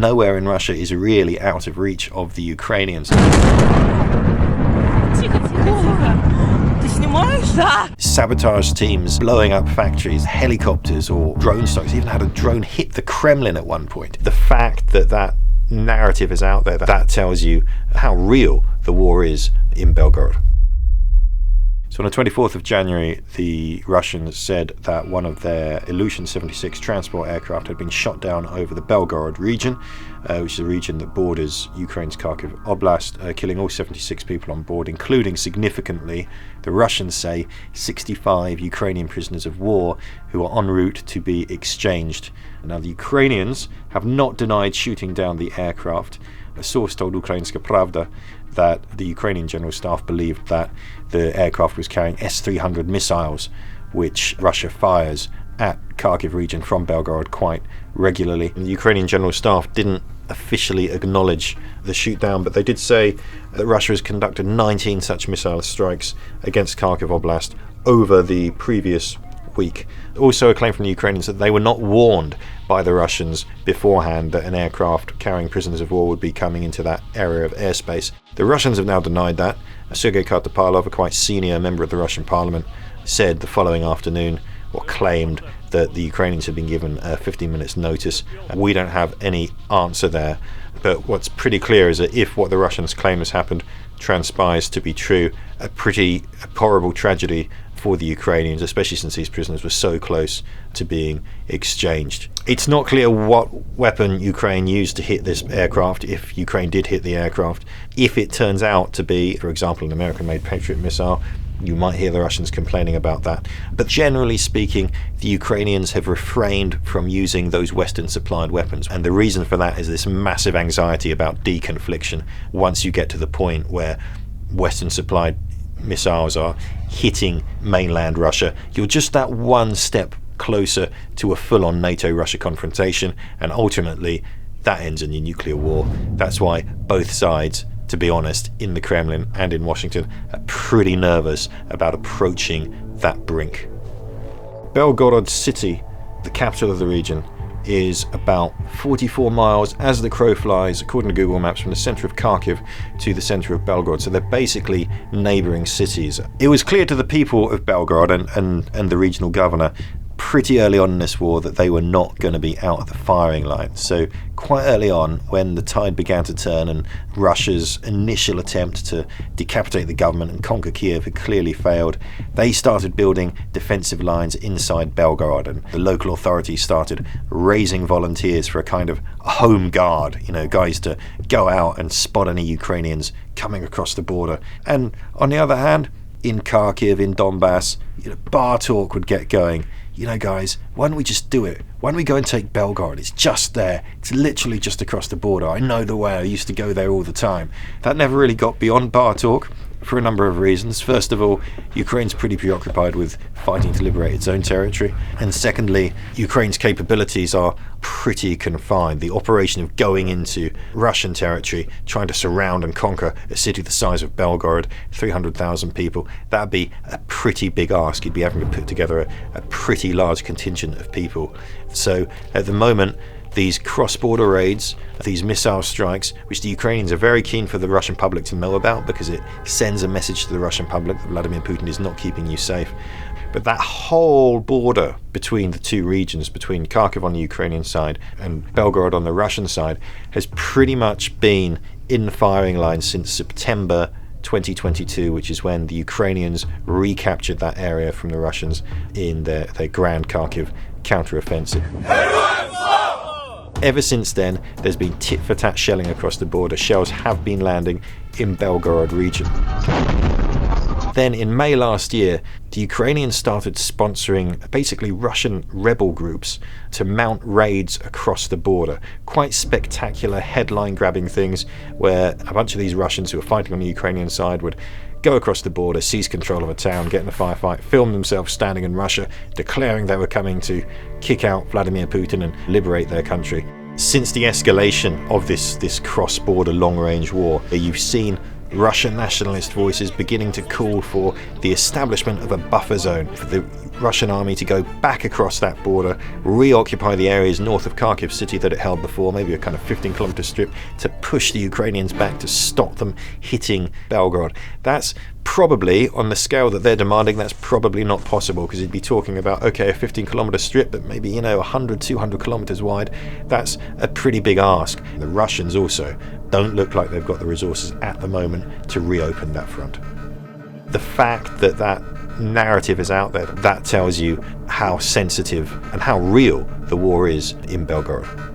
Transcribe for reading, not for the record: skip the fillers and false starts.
nowhere in Russia is really out of reach of the Ukrainians. Sabotage teams blowing up factories, helicopters or drone strikes, even had a drone hit the Kremlin at one point. The fact that that narrative is out there, that tells you how real the war is in Belgorod. So on the 24th of January, the Russians said that one of their Ilyushin 76 transport aircraft had been shot down over the Belgorod region, which is a region that borders Ukraine's Kharkiv Oblast, killing all 76 people on board, including, significantly, the Russians say, 65 Ukrainian prisoners of war who are en route to be exchanged. Now, the Ukrainians have not denied shooting down the aircraft. A source told Ukrainska Pravda that the Ukrainian General Staff believed that the aircraft was carrying S-300 missiles, which Russia fires at Kharkiv region from Belgorod quite regularly. And the Ukrainian General Staff didn't officially acknowledge the shoot down, but they did say that Russia has conducted 19 such missile strikes against Kharkiv Oblast over the previous week. Also a claim from the Ukrainians that they were not warned by the Russians beforehand that an aircraft carrying prisoners of war would be coming into that area of airspace. The Russians have now denied that. Sergei Kartapalov, a quite senior member of the Russian parliament, said the following afternoon, or claimed, that the Ukrainians had been given 15 minutes notice. We don't have any answer there, but what's pretty clear is that if what the Russians claim has happened transpires to be true, a pretty horrible tragedy for the Ukrainians, especially since these prisoners were so close to being exchanged. It's not clear what weapon Ukraine used to hit this aircraft, if Ukraine did hit the aircraft. If it turns out to be, for example, an American-made Patriot missile, you might hear the Russians complaining about that. But generally speaking, the Ukrainians have refrained from using those Western-supplied weapons. And the reason for that is this massive anxiety about deconfliction. Once you get to the point where Western-supplied missiles are hitting mainland Russia, you're just that one step closer to a full-on NATO-Russia confrontation, and ultimately that ends in a nuclear war. That's why both sides, to be honest, in the Kremlin and in Washington, are pretty nervous about approaching that brink. Belgorod city, the capital of the region, is about 44 miles as the crow flies, according to Google Maps, from the centre of Kharkiv to the centre of Belgorod. So they're basically neighbouring cities. It was clear to the people of Belgorod and the regional governor pretty early on in this war that they were not going to be out of the firing line. So quite early on, when the tide began to turn and Russia's initial attempt to decapitate the government and conquer Kiev had clearly failed, they started building defensive lines inside Belgorod, and the local authorities started raising volunteers for a kind of home guard, guys to go out and spot any Ukrainians coming across the border. And on the other hand, in Kharkiv, in Donbass, bar talk would get going. Guys, why don't we just do it? Why don't we go and take Belgorod? It's just there. It's literally just across the border. I know the way. I used to go there all the time. That never really got beyond bar talk for a number of reasons. First of all, Ukraine's pretty preoccupied with fighting to liberate its own territory. And secondly, Ukraine's capabilities are pretty confined. The operation of going into Russian territory, trying to surround and conquer a city the size of Belgorod, 300,000 people, that'd be a pretty big ask. You'd be having to put together a pretty large contingent of people. So at the moment, these cross-border raids, these missile strikes, which the Ukrainians are very keen for the Russian public to know about because it sends a message to the Russian public that Vladimir Putin is not keeping you safe. But that whole border between the two regions, between Kharkiv on the Ukrainian side and Belgorod on the Russian side, has pretty much been in the firing line since September 2022, which is when the Ukrainians recaptured that area from the Russians in their Grand Kharkiv counter-offensive. Ever since then, there's been tit-for-tat shelling across the border. Shells have been landing in Belgorod region. Then in May last year, the Ukrainians started sponsoring basically Russian rebel groups to mount raids across the border. Quite spectacular, headline-grabbing things where a bunch of these Russians who were fighting on the Ukrainian side would go across the border, seize control of a town, get in a firefight, film themselves standing in Russia, declaring they were coming to kick out Vladimir Putin and liberate their country. Since the escalation of this cross-border long-range war, you've seen Russian nationalist voices beginning to call for the establishment of a buffer zone for the Russian army to go back across that border, reoccupy the areas north of Kharkiv city that it held before, maybe a kind of 15-kilometer strip, to push the Ukrainians back to stop them hitting Belgorod. That's probably, on the scale that they're demanding, that's probably not possible, because you'd be talking about, okay, a 15-kilometer strip, but maybe, 100, 200 kilometers wide. That's a pretty big ask. The Russians also don't look like they've got the resources at the moment to reopen that front. The fact that that narrative is out there, that tells you how sensitive and how real the war is in Belgorod.